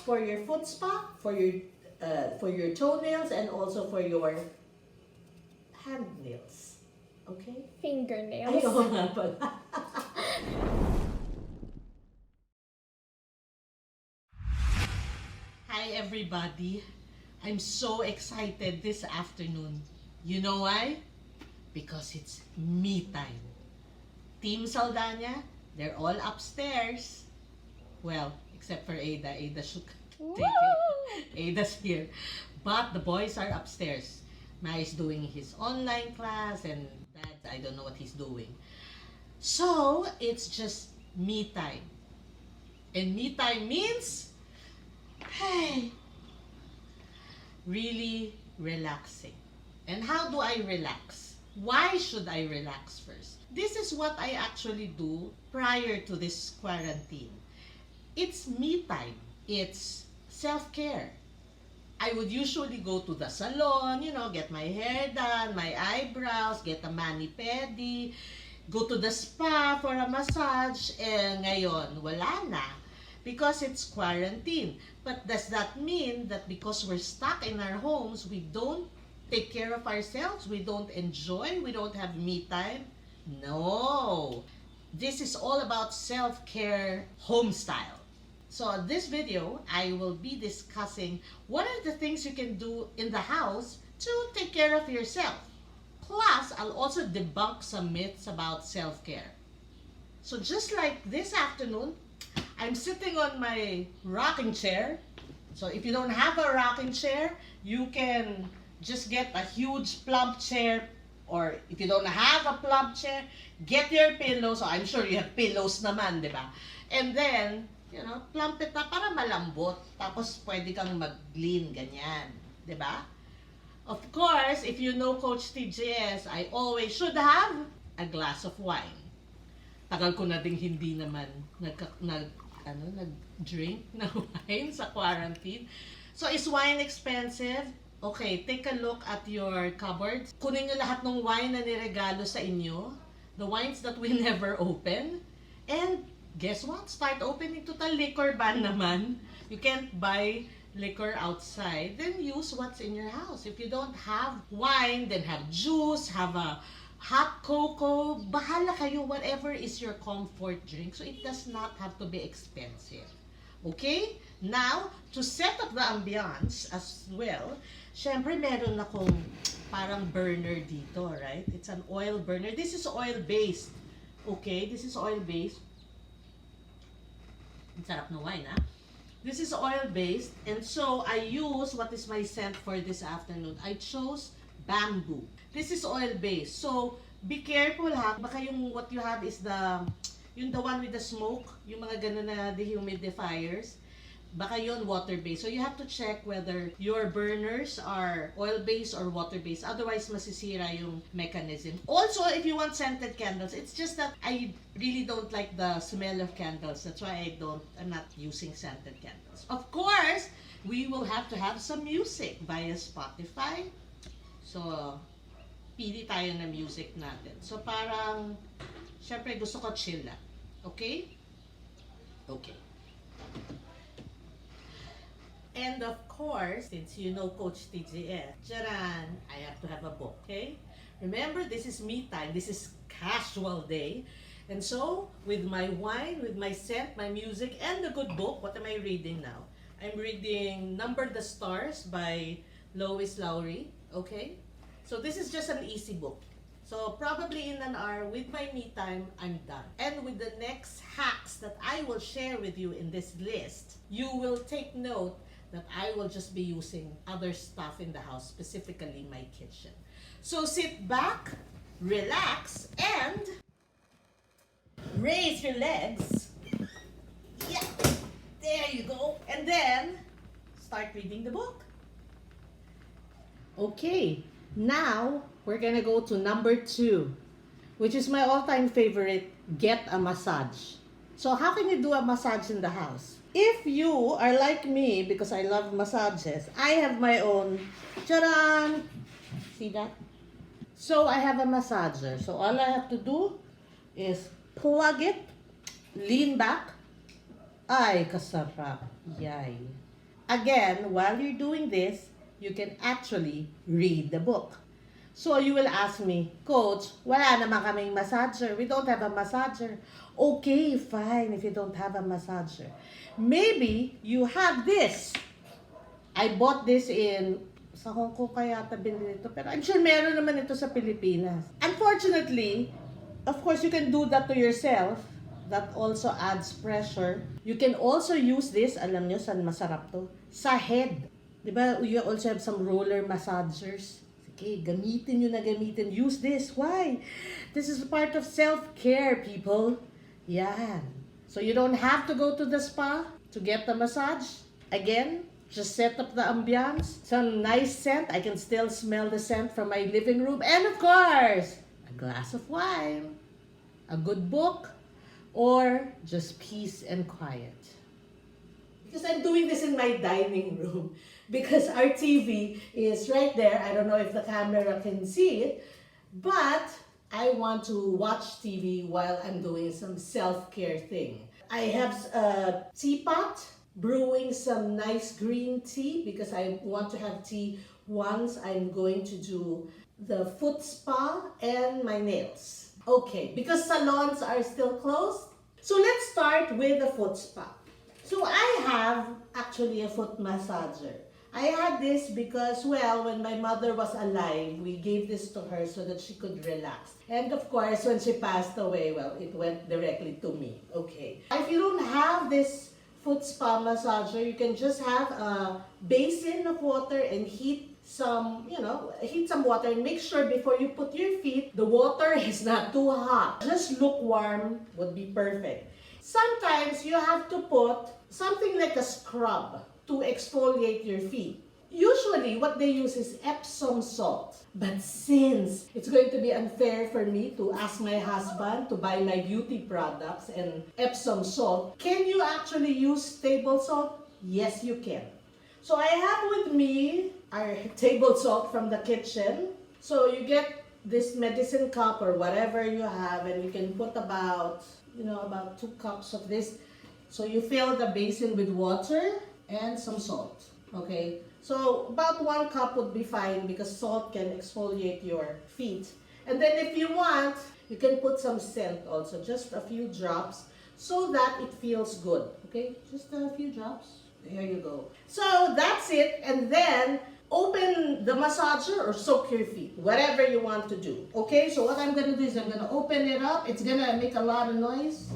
for your foot spa, for your toenails, and also for your hand nails. Okay? Fingernails. Ay, oo nga pala. Hi everybody. I'm so excited this afternoon. You know why? Because it's me time. Team Saldana, they're all upstairs. Well, except for Ada. Ada should take it. Ada's here. But the boys are upstairs. Mai is doing his online class and Dad, I don't know what he's doing. So, it's just me time. And me time means, hey, really relaxing. And how do I relax? Why should I relax first? This is what I actually do prior to this quarantine. It's me time. It's self-care. I would usually go to the salon, get my hair done, my eyebrows, get a mani-pedi, go to the spa for a massage, and ngayon, wala na. Because it's quarantine. But does that mean that because we're stuck in our homes, we don't take care of ourselves, we don't enjoy, we don't have me time? No. This is all about self-care home style. So in this video, I will be discussing what are the things you can do in the house to take care of yourself. Plus, I'll also debunk some myths about self-care. So just like this afternoon, I'm sitting on my rocking chair. So if you don't have a rocking chair, you can just get a huge plump chair. Or if you don't have a plump chair, get your pillow. So I'm sure you have pillows naman, di ba? And then, plump it na para malambot. Tapos pwede kang mag-lean, ganyan. Di ba? Of course, if you know Coach TJS, I always should have a glass of wine. Tagal ko na ding hindi naman nag-drink na wine sa quarantine. So, is wine expensive? Okay, take a look at your cupboards. Kunin nyo lahat ng wine na niregalo sa inyo. The wines that we never open. And guess what? Start opening total liquor ban naman. You can't buy liquor outside. Then use what's in your house. If you don't have wine, then have juice, have a hot cocoa. Bahala kayo, whatever is your comfort drink. So it does not have to be expensive. Okay? Now, to set up the ambiance as well, syempre meron akong parang burner dito, right? It's an oil burner. This is oil-based. Okay? This is oil-based. Ang sarap ng wine, ha? This is oil-based. And so, I use what is my scent for this afternoon. I chose bamboo. This is oil-based. So, be careful, ha? Baka yung what you have is the one with the smoke, yung mga ganun na dehumidifiers. Baka yun water-based. So, you have to check whether your burners are oil-based or water-based. Otherwise, masisira yung mechanism. Also, if you want scented candles, it's just that I really don't like the smell of candles. That's why I'm not using scented candles. Of course, we will have to have some music via Spotify. So, pili tayo na music natin. So, parang, syempre gusto ko chill lang. Okay? Okay. And of course, since you know Coach TJS, Jaran, I have to have a book, okay? Remember, this is me time. This is casual day. And so, with my wine, with my scent, my music, and the good book, what am I reading now? I'm reading Number the Stars by Lois Lowry, okay? So this is just an easy book. So probably in an hour, with my me time, I'm done. And with the next hacks that I will share with you in this list, you will take note that I will just be using other stuff in the house, specifically my kitchen. So sit back, relax, and raise your legs. Yeah, there you go. And then, start reading the book. Okay, now we're gonna go to number 2, which is my all-time favorite, get a massage. So how can you do a massage in the house? If you are like me, because I love massages, I have my own, charan! See that? So I have a massager. So all I have to do is plug it, lean back. Ay, kasarap. Yay. Again, while you're doing this, you can actually read the book. So you will ask me, Coach, wala naman kaming massager. We don't have a massager. Okay, fine if you don't have a massager. Maybe you have this. I bought this sa Hong Kong kaya binili ito. Pero I'm sure meron naman ito sa Pilipinas. Unfortunately, of course, you can do that to yourself. That also adds pressure. You can also use this, alam nyo saan masarap to? Sa head. Diba, you also have some roller massagers. Okay, gamitin nyo na gamitin. Use this. Why? This is part of self-care, people. Yan. So you don't have to go to the spa to get the massage. Again, just set up the ambiance. Some nice scent. I can still smell the scent from my living room. And of course, a glass of wine, a good book, or just peace and quiet. Because I'm doing this in my dining room. Because our TV is right there. I don't know if the camera can see it. But I want to watch TV while I'm doing some self-care thing. I have a teapot brewing some nice green tea because I want to have tea once I'm going to do the foot spa and my nails. Okay, because salons are still closed. So let's start with the foot spa. So I have actually a foot massager. I had this because, well, when my mother was alive, we gave this to her so that she could relax. And of course, when she passed away, well, it went directly to me. Okay. If you don't have this foot spa massager, you can just have a basin of water and heat some water and make sure before you put your feet, the water is not too hot. Just lukewarm would be perfect. Sometimes you have to put something like a scrub to exfoliate your feet. Usually, what they use is Epsom salt. But since it's going to be unfair for me to ask my husband to buy my beauty products and Epsom salt, can you actually use table salt? Yes, you can. So I have with me our table salt from the kitchen. So you get this medicine cup or whatever you have, and you can put about 2 cups of this. So you fill the basin with water and some salt. Okay, so about 1 cup would be fine because salt can exfoliate your feet. And then if you want, you can put some scent also, just a few drops so that it feels good. Okay, just a few drops. There you go. So that's it. And then open the massager or soak your feet, whatever you want to do. Okay, so what I'm gonna do is I'm gonna open it up. It's gonna make a lot of noise.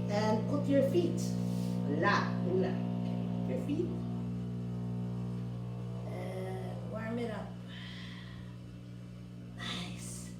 And put your feet. Okay, your feet. And warm it up. Nice.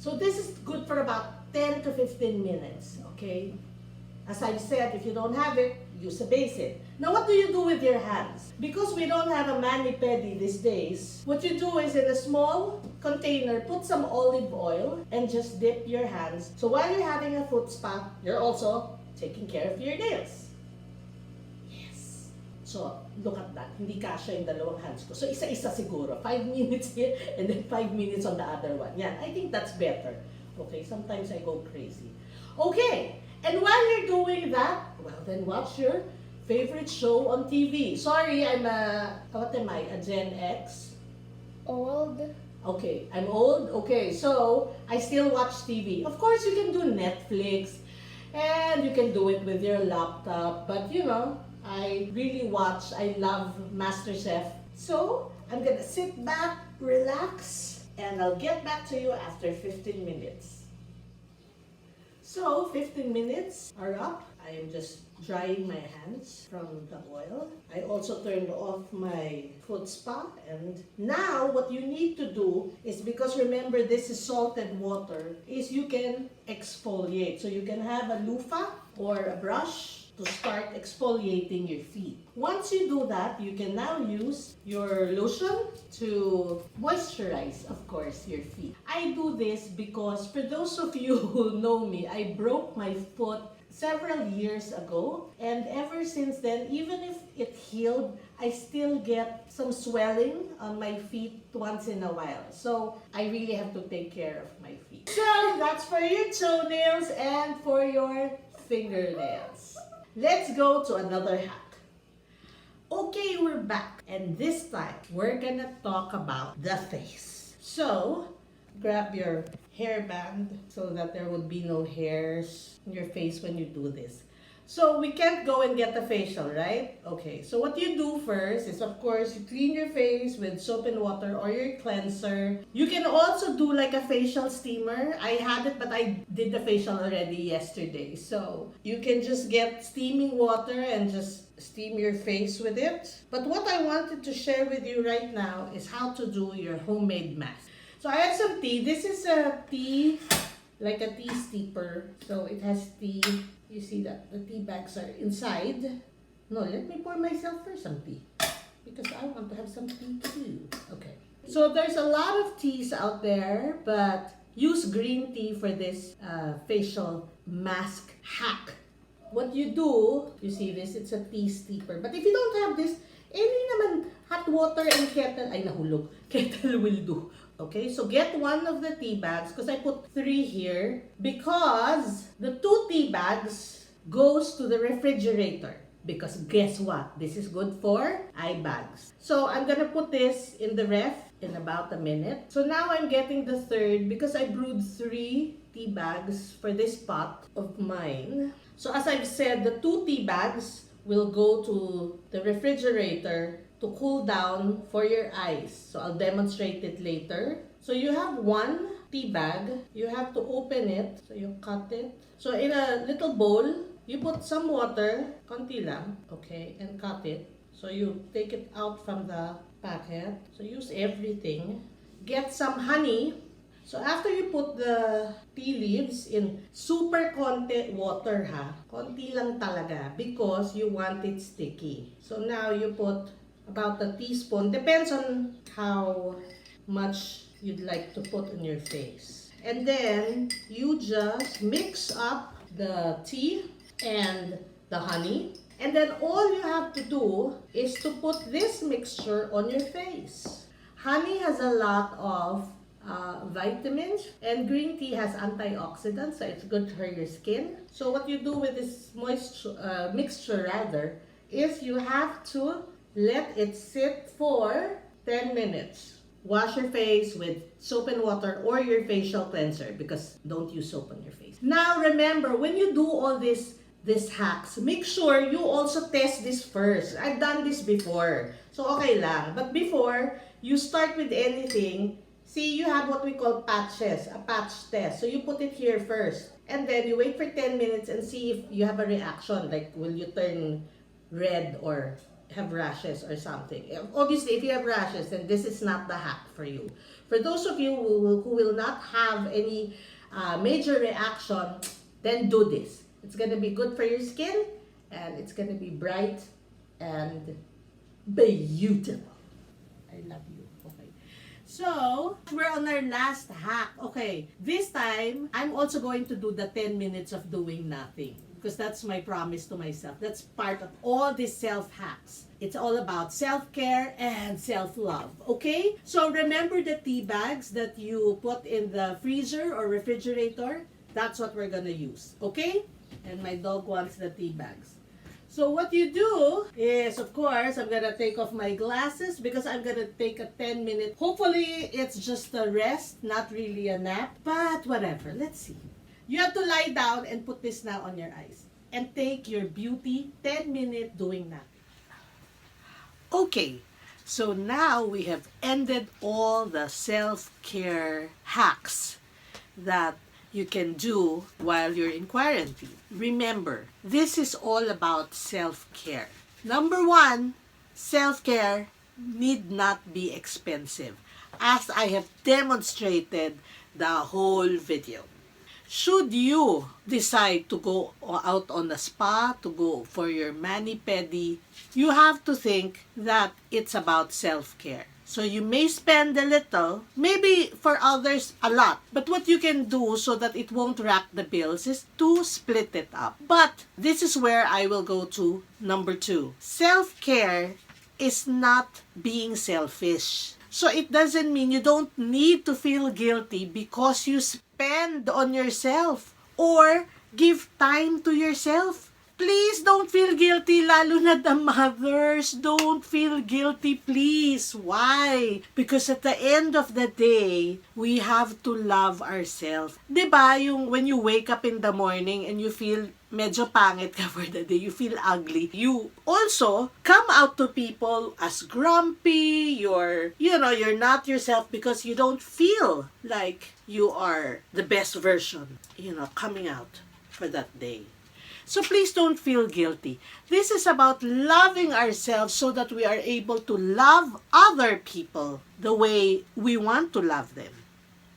So this is good for about 10 to 15 minutes, okay? As I've said, if you don't have it, use a basin. Now, what do you do with your hands? Because we don't have a mani-pedi these days, what you do is in a small container, put some olive oil and just dip your hands. So while you're having a foot spa, you're also taking care of your nails. Yes. So, look at that. Hindi kasha yung dalawang hands ko. So, isa-isa siguro. 5 minutes here and then 5 minutes on the other one. Yan. I think that's better. Okay, sometimes I go crazy. Okay. And while you're doing that, well, then watch your favorite show on TV. Sorry, what am I? A Gen X? Old. Okay, I'm old. Okay, so I still watch TV. Of course, you can do Netflix and you can do it with your laptop. But I really I love MasterChef. So I'm gonna sit back, relax, and I'll get back to you after 15 minutes. So 15 minutes are up. I am just drying my hands from the oil. I also turned off my foot spa, and now what you need to do is, because remember this is salted water, is you can exfoliate. So you can have a loofah or a brush to start exfoliating your feet. Once you do that, you can now use your lotion to moisturize, of course, your feet. I do this because for those of you who know me, I broke my foot several years ago, and ever since then, even if it healed, I still get some swelling on my feet once in a while. So I really have to take care of my feet. So that's for your toenails and for your fingernails. Let's go to another hack. Okay, we're back. And this time, we're gonna talk about the face. So, grab your hairband so that there would be no hairs in your face when you do this. So, we can't go and get a facial, right? Okay, so what you do first is, of course, you clean your face with soap and water or your cleanser. You can also do like a facial steamer. I had it, but I did the facial already yesterday. So, you can just get steaming water and just steam your face with it. But what I wanted to share with you right now is how to do your homemade mask. So, I have some tea. This is a tea, like a tea steeper. So, it has tea. You see that the tea bags are inside. No, let me pour myself first some tea because I want to have some tea too. Okay. So there's a lot of teas out there, but use green tea for this facial mask hack. What you do, you see this, it's a tea steeper. But if you don't have this, any naman hot water and kettle, ay nahulog, kettle will do. Okay, so get one of the tea bags because I put 3 here because the 2 tea bags goes to the refrigerator. Because guess what? This is good for eye bags. So I'm gonna put this in the ref in about a minute. So now I'm getting the 3rd because I brewed 3 tea bags for this pot of mine. So as I've said, the 2 tea bags will go to the refrigerator to cool down for your eyes. So I'll demonstrate it later. So you have 1 tea bag. You have to open it. So you cut it. So in a little bowl, you put some water, konti lang, okay, and cut it. So you take it out from the packet. So use everything. Get some honey. So after you put the tea leaves in super konti water ha, konti lang talaga because you want it sticky. So now you put about a teaspoon, depends on how much you'd like to put on your face. And then you just mix up the tea and the honey. And then all you have to do is to put this mixture on your face. Honey has a lot of vitamins and green tea has antioxidants, so it's good for your skin. So what you do with this mixture is you have to let it sit for 10 minutes. Wash your face with soap and water or your facial cleanser because don't use soap on your face. Now remember, when you do all these hacks, make sure you also test this first. I've done this before, so okay lang. But before you start with anything, see, you have what we call patches, a patch test. So you put it here first and then you wait for 10 minutes and see if you have a reaction, like will you turn red or have rashes or something. Obviously, if you have rashes, then this is not the hack for you. For those of you who will not have any major reaction, then do this. It's going to be good for your skin and it's going to be bright and beautiful. I love you. Okay. So, we're on our last hack. Okay, this time, I'm also going to do the 10 minutes of doing nothing. Because that's my promise to myself. That's part of all these self-hacks. It's all about self-care and self-love. Okay? So remember the tea bags that you put in the freezer or refrigerator? That's what we're gonna use. Okay? And my dog wants the tea bags. So what you do is, of course, I'm gonna take off my glasses because I'm gonna take a 10-minute. Hopefully, it's just a rest, not really a nap. But whatever. Let's see. You have to lie down and put this now on your eyes. And take your beauty 10-minute doing that. Okay, so now we have ended all the self-care hacks that you can do while you're in quarantine. Remember, this is all about self-care. Number 1, self-care need not be expensive, as I have demonstrated the whole video. Should you decide to go out on a spa, to go for your mani-pedi, you have to think that it's about self-care. So you may spend a little, maybe for others a lot. But what you can do so that it won't rack the bills is to split it up. But this is where I will go to number 2. Self-care is not being selfish. So it doesn't mean you don't need to feel guilty because you spend on yourself or give time to yourself. Please don't feel guilty, lalo na the mothers. Don't feel guilty, please. Why? Because at the end of the day, we have to love ourselves. Diba, yung when you wake up in the morning and you feel medyo pangit ka for the day, you feel ugly, you also come out to people as grumpy, you're not yourself because you don't feel like you are the best version, coming out for that day. So please don't feel guilty. This is about loving ourselves so that we are able to love other people the way we want to love them.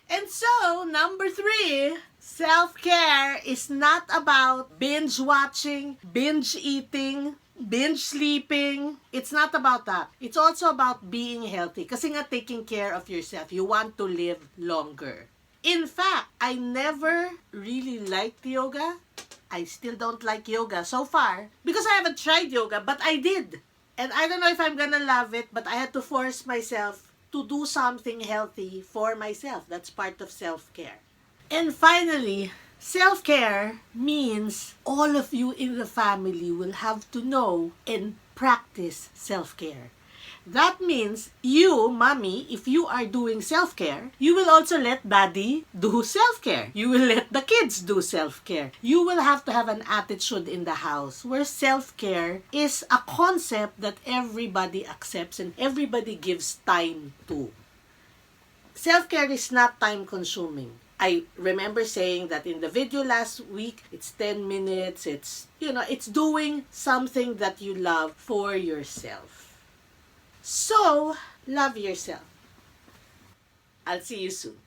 And so, number 3, self-care is not about binge watching, binge eating, binge sleeping. It's not about that. It's also about being healthy. Kasi nga, taking care of yourself. You want to live longer. In fact, I never really liked yoga. I still don't like yoga so far because I haven't tried yoga, but I did. And I don't know if I'm gonna love it, but I had to force myself to do something healthy for myself. That's part of self-care. And finally, self-care means all of you in the family will have to know and practice self-care. That means you, mommy, if you are doing self-care, you will also let daddy do self-care. You will let the kids do self-care. You will have to have an attitude in the house where self-care is a concept that everybody accepts and everybody gives time to. Self-care is not time-consuming. I remember saying that in the video last week, it's 10 minutes, it's doing something that you love for yourself. So, love yourself. I'll see you soon.